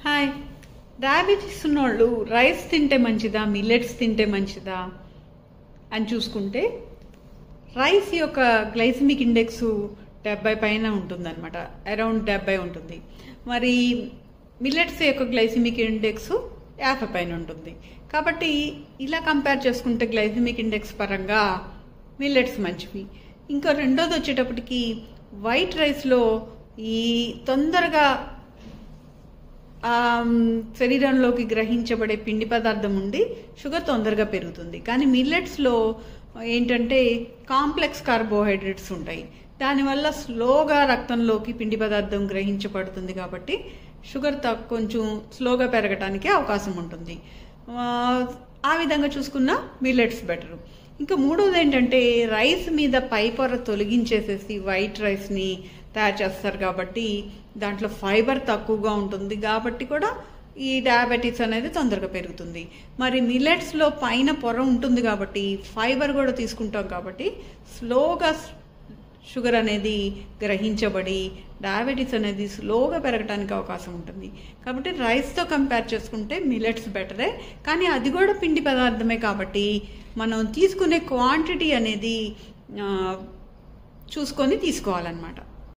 Hi. Diabetes ఉన్నోళ్ళు rice తింటే మంచిదా, మిల్లెట్స్ తింటే మంచిదా అని చూసుకుంటే రైస్ యొక్క గ్లైసిమిక్ ఇండెక్స్ 70 పైన ఉంటుందన్నమాట. అరౌండ్ 70 ఉంటుంది. మరి మిల్లెట్స్ యొక్క గ్లైసిమిక్ ఇండెక్స్ 50 పైన ఉంటుంది. కాబట్టి ఇలా కంపేర్ చేసుకుంటే గ్లైసిమిక్ ఇండెక్స్ పరంగా మిల్లెట్స్ మంచివి. ఇంకా రెండోది వచ్చేటప్పటికి వైట్ రైస్లో ఈ తొందరగా శరీరంలోకి గ్రహించబడే పిండి పదార్థం ఉండి షుగర్ తొందరగా పెరుగుతుంది. కానీ మిల్లెట్స్లో ఏంటంటే కాంప్లెక్స్ కార్బోహైడ్రేట్స్ ఉంటాయి. దానివల్ల స్లోగా రక్తంలోకి పిండి పదార్థం గ్రహించబడుతుంది. కాబట్టి షుగర్ కొంచెం స్లోగా పెరగటానికి అవకాశం ఉంటుంది. ఆ విధంగా చూసుకున్న మిల్లెట్స్ బెటరు. ఇంకా మూడోది ఏంటంటే రైస్ మీద పై పొర తొలగించేసేసి వైట్ రైస్ని తయారు చేస్తారు. కాబట్టి దాంట్లో ఫైబర్ తక్కువగా ఉంటుంది. కాబట్టి కూడా ఈ డయాబెటీస్ అనేది తొందరగా పెరుగుతుంది. మరి మిల్లెట్స్లో పైన పొర ఉంటుంది కాబట్టి ఫైబర్ కూడా తీసుకుంటాం. కాబట్టి స్లోగా షుగర్ అనేది గ్రహించబడి డయాబెటీస్ అనేది స్లోగా పెరగడానికి అవకాశం ఉంటుంది. కాబట్టి రైస్తో కంపేర్ చేసుకుంటే మిల్లెట్స్ బెటరే. కానీ అది కూడా పిండి పదార్థమే కాబట్టి మనం తీసుకునే క్వాంటిటీ అనేది చూసుకొని తీసుకోవాలన్నమాట.